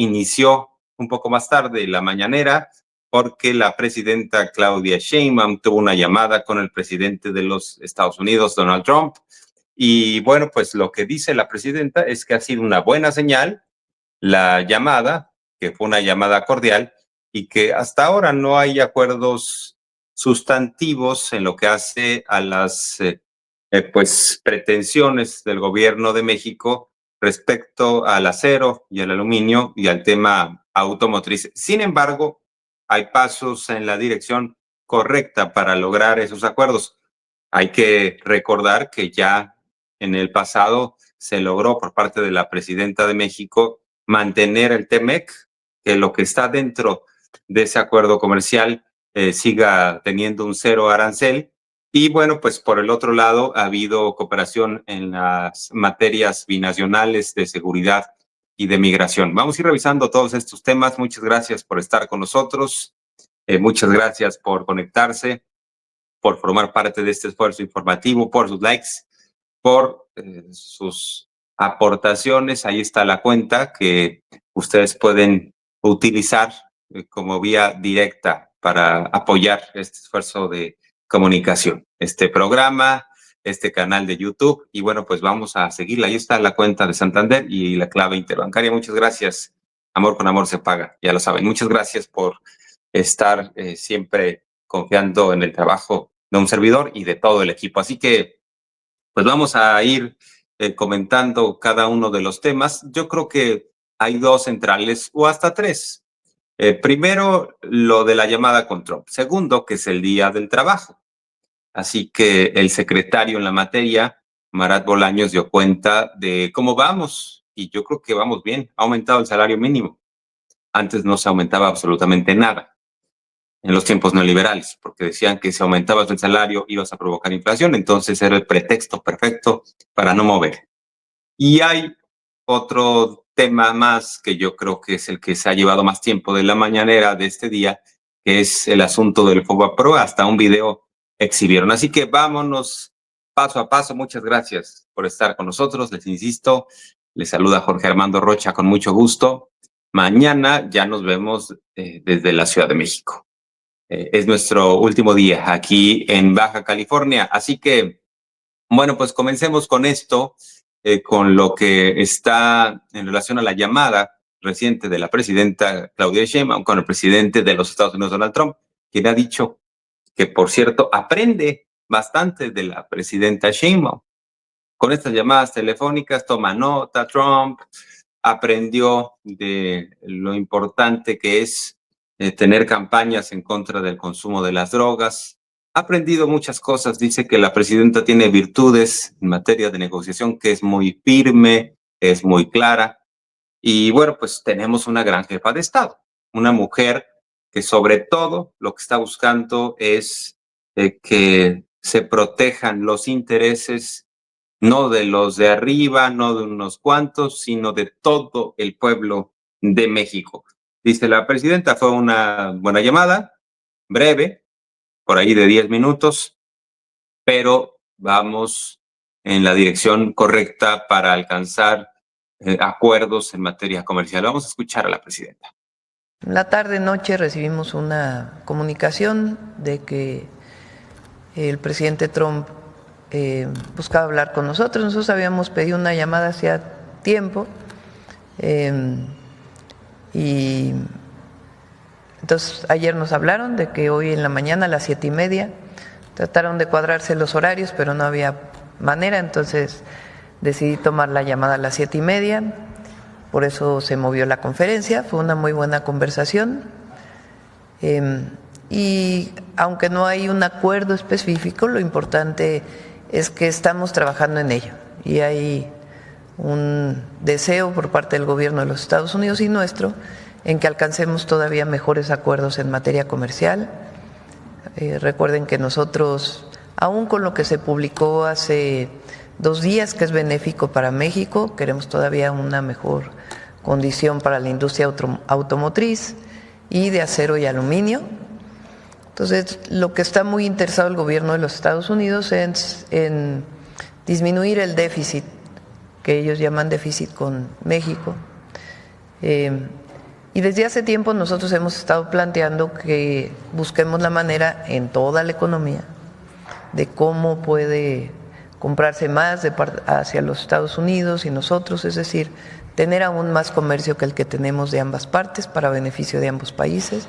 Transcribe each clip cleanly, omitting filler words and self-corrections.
inició un poco más tarde la mañanera porque la presidenta Claudia Sheinbaum tuvo una llamada con el presidente de los Estados Unidos, Donald Trump. Y bueno, pues lo que dice la presidenta es que ha sido una buena señal la llamada, que fue una llamada cordial y que hasta ahora no hay acuerdos sustantivos en lo que hace a las pues pretensiones del gobierno de México respecto al acero y al aluminio y al tema automotriz. Sin embargo, hay pasos en la dirección correcta para lograr esos acuerdos. Hay que recordar que ya en el pasado se logró por parte de la presidenta de México mantener el TEMEC, que lo que está dentro de ese acuerdo comercial siga teniendo un cero arancel. Y bueno, pues por el otro lado ha habido cooperación en las materias binacionales de seguridad y de migración. Vamos a ir revisando todos estos temas. Muchas gracias por estar con nosotros. Muchas gracias por conectarse, por formar parte de este esfuerzo informativo, por sus likes, por sus aportaciones. Ahí está la cuenta que ustedes pueden utilizar como vía directa para apoyar este esfuerzo de comunicación, este programa, este canal de YouTube. Y bueno, pues vamos a seguirla. Ahí está la cuenta de Santander y la clave interbancaria. Muchas gracias. Amor con amor se paga, ya lo saben. Muchas gracias por estar siempre confiando en el trabajo de un servidor y de todo el equipo. Así que, pues vamos a ir comentando cada uno de los temas. Yo creo que hay dos centrales o hasta tres. Primero, lo de la llamada con Trump. Segundo, que es el Día del Trabajo. Así que el secretario en la materia, Marat Bolaños, dio cuenta de cómo vamos. Y yo creo que vamos bien. Ha aumentado el salario mínimo. Antes no se aumentaba absolutamente nada en los tiempos neoliberales, porque decían que si aumentabas el salario ibas a provocar inflación, entonces era el pretexto perfecto para no mover. Y hay otro tema más que yo creo que es el que se ha llevado más tiempo de la mañanera de este día, que es el asunto del FOBAPROA. Hasta un video exhibieron. Así que vámonos paso a paso. Muchas gracias por estar con nosotros. Les insisto, les saluda Jorge Armando Rocha con mucho gusto. Mañana ya nos vemos desde la Ciudad de México. Es nuestro último día aquí en Baja California. Así que, bueno, pues comencemos con esto, con lo que está en relación a la llamada reciente de la presidenta Claudia Sheinbaum con el presidente de los Estados Unidos, Donald Trump, quien ha dicho que, por cierto, aprende bastante de la presidenta Sheinbaum. Con estas llamadas telefónicas toma nota. Trump aprendió de lo importante que es tener campañas en contra del consumo de las drogas. Ha aprendido muchas cosas. Dice que la presidenta tiene virtudes en materia de negociación, que es muy firme, es muy clara. Y bueno, pues tenemos una gran jefa de Estado, una mujer que sobre todo lo que está buscando es que se protejan los intereses no de los de arriba, no de unos cuantos, sino de todo el pueblo de México. Dice la presidenta, fue una buena llamada, breve, por ahí de 10 minutos, pero vamos en la dirección correcta para alcanzar acuerdos en materia comercial. Vamos a escuchar a la presidenta. La tarde-noche recibimos una comunicación de que el presidente Trump buscaba hablar con nosotros. Nosotros habíamos pedido una llamada hacía tiempo y entonces ayer nos hablaron de que hoy en la mañana a las 7:30 trataron de cuadrarse los horarios, pero no había manera, entonces decidí tomar la llamada a las 7:30, por eso se movió la conferencia. Fue una muy buena conversación y aunque no hay un acuerdo específico, lo importante es que estamos trabajando en ello y hay un deseo por parte del gobierno de los Estados Unidos y nuestro en que alcancemos todavía mejores acuerdos en materia comercial. Recuerden que nosotros, aún con lo que se publicó hace 2 días, que es benéfico para México, queremos todavía una mejor condición para la industria automotriz y de acero y aluminio. Entonces, lo que está muy interesado el gobierno de los Estados Unidos es en disminuir el déficit, que ellos llaman déficit con México, Y desde hace tiempo nosotros hemos estado planteando que busquemos la manera en toda la economía de cómo puede comprarse más hacia los Estados Unidos y nosotros, es decir, tener aún más comercio que el que tenemos de ambas partes para beneficio de ambos países.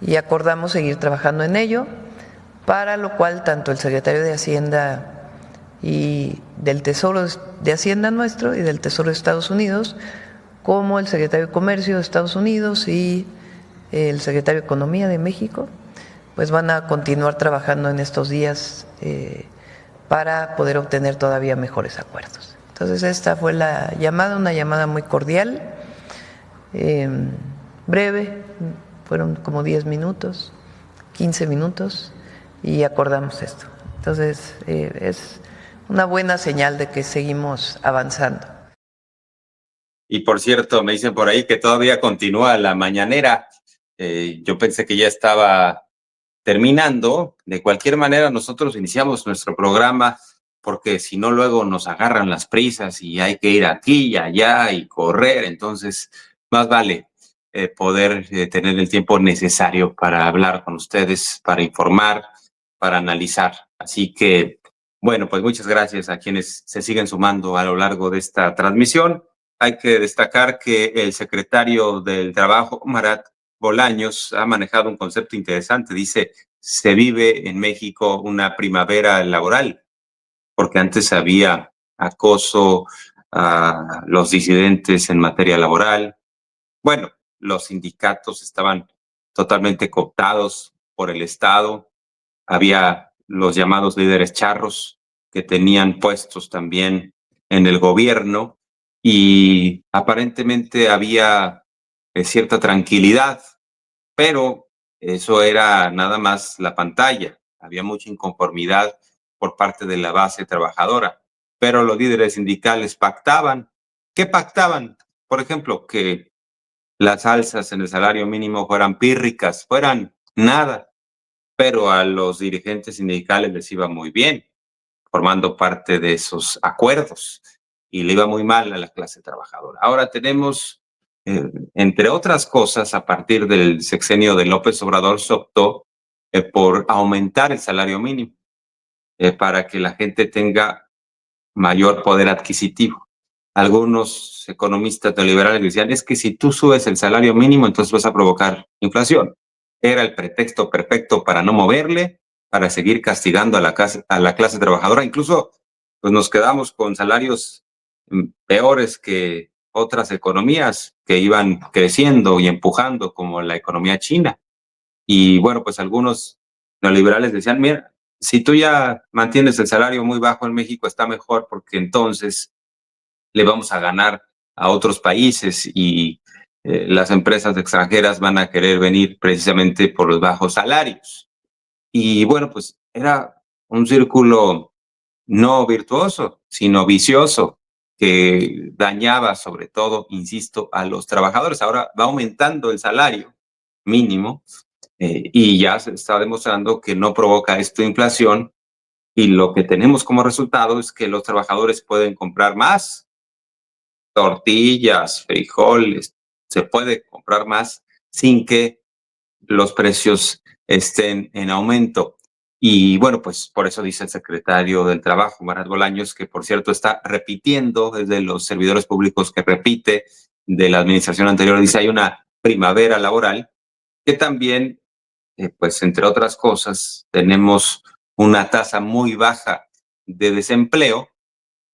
Y acordamos seguir trabajando en ello, para lo cual tanto el secretario de Hacienda y del Tesoro de Hacienda nuestro y del Tesoro de Estados Unidos, como el secretario de Comercio de Estados Unidos y el secretario de Economía de México, pues van a continuar trabajando en estos días para poder obtener todavía mejores acuerdos. Entonces esta fue la llamada, una llamada muy cordial, breve, fueron como 10 minutos, 15 minutos y acordamos esto. Entonces es una buena señal de que seguimos avanzando. Y por cierto, me dicen por ahí que todavía continúa la mañanera. Yo pensé que ya estaba terminando. De cualquier manera, nosotros iniciamos nuestro programa porque si no, luego nos agarran las prisas y hay que ir aquí y allá y correr. Entonces, más vale poder tener el tiempo necesario para hablar con ustedes, para informar, para analizar. Así que, bueno, pues muchas gracias a quienes se siguen sumando a lo largo de esta transmisión. Hay que destacar que el secretario del Trabajo, Marat Bolaños, ha manejado un concepto interesante. Dice, se vive en México una primavera laboral, porque antes había acoso a los disidentes en materia laboral. Bueno, los sindicatos estaban totalmente cooptados por el Estado. Había los llamados líderes charros que tenían puestos también en el gobierno y aparentemente había cierta tranquilidad, pero eso era nada más la pantalla. Había mucha inconformidad por parte de la base trabajadora, pero los líderes sindicales pactaban. ¿Qué pactaban? Por ejemplo, que las alzas en el salario mínimo fueran pírricas, fueran nada, pero a los dirigentes sindicales les iba muy bien, formando parte de esos acuerdos, y le iba muy mal a la clase trabajadora. Ahora tenemos, entre otras cosas, a partir del sexenio de López Obrador, se optó por aumentar el salario mínimo para que la gente tenga mayor poder adquisitivo. Algunos economistas neoliberales decían, es que si tú subes el salario mínimo, entonces vas a provocar inflación. Era el pretexto perfecto para no moverle, para seguir castigando a la clase trabajadora. Incluso pues nos quedamos con salarios peores que otras economías que iban creciendo y empujando, como la economía china. Y bueno, pues algunos neoliberales decían, mira, si tú ya mantienes el salario muy bajo en México, está mejor porque entonces le vamos a ganar a otros países y las empresas extranjeras van a querer venir precisamente por los bajos salarios. Y bueno, pues era un círculo no virtuoso, sino vicioso, que dañaba sobre todo, insisto, a los trabajadores. Ahora va aumentando el salario mínimo y ya se está demostrando que no provoca esto inflación, y lo que tenemos como resultado es que los trabajadores pueden comprar más tortillas, frijoles, se puede comprar más sin que los precios estén en aumento. Y bueno, pues por eso dice el secretario del Trabajo, Marat Bolaños, que por cierto está repitiendo, desde los servidores públicos que repite de la administración anterior, dice hay una primavera laboral, que también, pues entre otras cosas, tenemos una tasa muy baja de desempleo,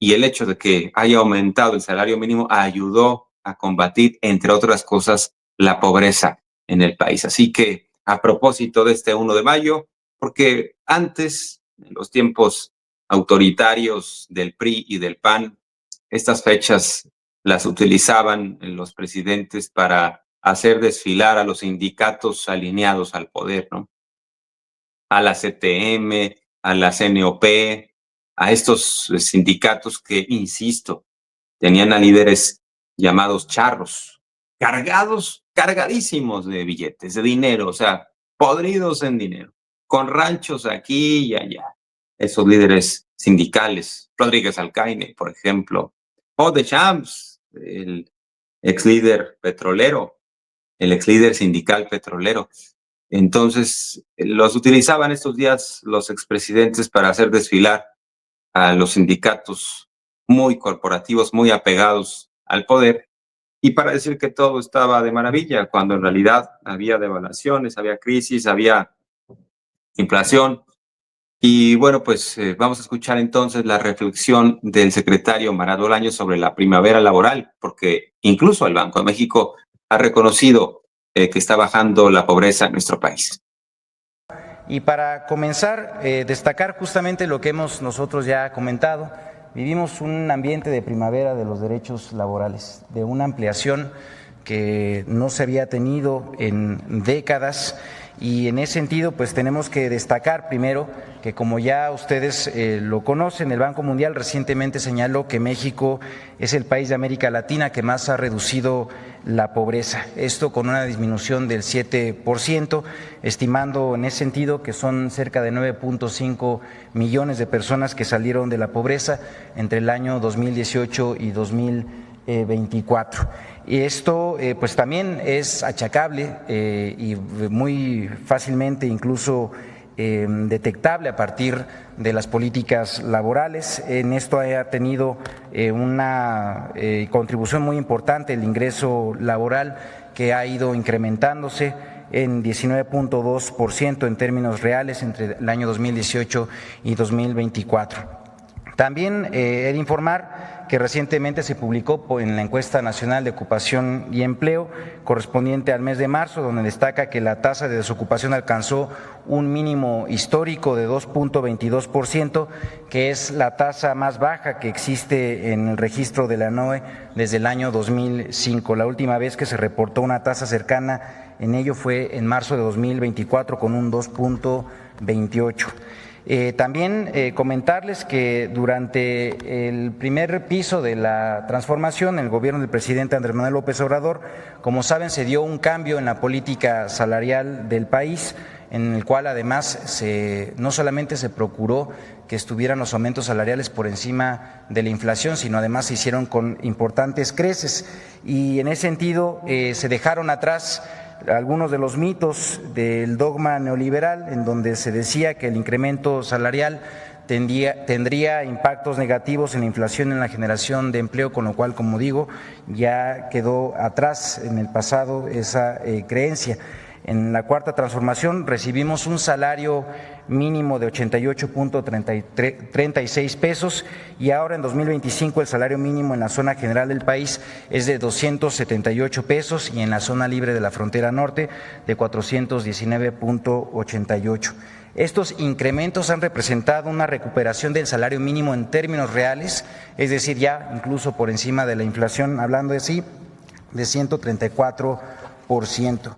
y el hecho de que haya aumentado el salario mínimo ayudó a combatir, entre otras cosas, la pobreza en el país. Así que a propósito de este 1 de mayo, porque antes, en los tiempos autoritarios del PRI y del PAN, estas fechas las utilizaban los presidentes para hacer desfilar a los sindicatos alineados al poder, ¿no? A la CTM, a la CNOP, a estos sindicatos que, insisto, tenían a líderes llamados charros, cargadísimos de billetes, de dinero, o sea, podridos en dinero, con ranchos aquí y allá. Esos líderes sindicales, Rodríguez Alcaine, por ejemplo, o de Champs, el ex líder petrolero, el ex líder sindical petrolero. Entonces, los utilizaban estos días los expresidentes para hacer desfilar a los sindicatos muy corporativos, muy apegados al poder, y para decir que todo estaba de maravilla, cuando en realidad había devaluaciones, había crisis, había inflación. Y bueno, pues vamos a escuchar entonces la reflexión del secretario Marat Bolaños sobre la primavera laboral, porque incluso el Banco de México ha reconocido que está bajando la pobreza en nuestro país. Y para comenzar, destacar justamente lo que hemos nosotros ya comentado. Vivimos un ambiente de primavera de los derechos laborales, de una ampliación que no se había tenido en décadas, y en ese sentido pues tenemos que destacar primero que, como ya ustedes lo conocen, el Banco Mundial recientemente señaló que México es el país de América Latina que más ha reducido la pobreza, esto con una disminución del 7%, estimando en ese sentido que son cerca de 9.5 millones de personas que salieron de la pobreza entre el año 2018 y 2024. Y esto pues también es achacable y muy fácilmente incluso detectable a partir de las políticas laborales. En esto ha tenido una contribución muy importante el ingreso laboral, que ha ido incrementándose en 19.2% en términos reales entre el año 2018 y 2024. También he de informar que recientemente se publicó en la encuesta nacional de ocupación y empleo correspondiente al mes de marzo, donde destaca que la tasa de desocupación alcanzó un mínimo histórico de 2.22%, que es la tasa más baja que existe en el registro de la NOE desde el año 2005. La última vez que se reportó una tasa cercana en ello fue en marzo de 2024 con un 2.28%. También comentarles que durante el primer piso de la transformación, el gobierno del presidente Andrés Manuel López Obrador, como saben, se dio un cambio en la política salarial del país, en el cual además no solamente se procuró que estuvieran los aumentos salariales por encima de la inflación, sino además se hicieron con importantes creces, y en ese sentido se dejaron atrás algunos de los mitos del dogma neoliberal, en donde se decía que el incremento salarial tendría impactos negativos en la inflación y en la generación de empleo, con lo cual, como digo, ya quedó atrás en el pasado esa creencia. En la cuarta transformación recibimos un salario mínimo de 88.36 pesos, y ahora en 2025 el salario mínimo en la zona general del país es de 278 pesos y en la zona libre de la frontera norte de 419.88. Estos incrementos han representado una recuperación del salario mínimo en términos reales, es decir, ya incluso por encima de la inflación, hablando así, de 134%.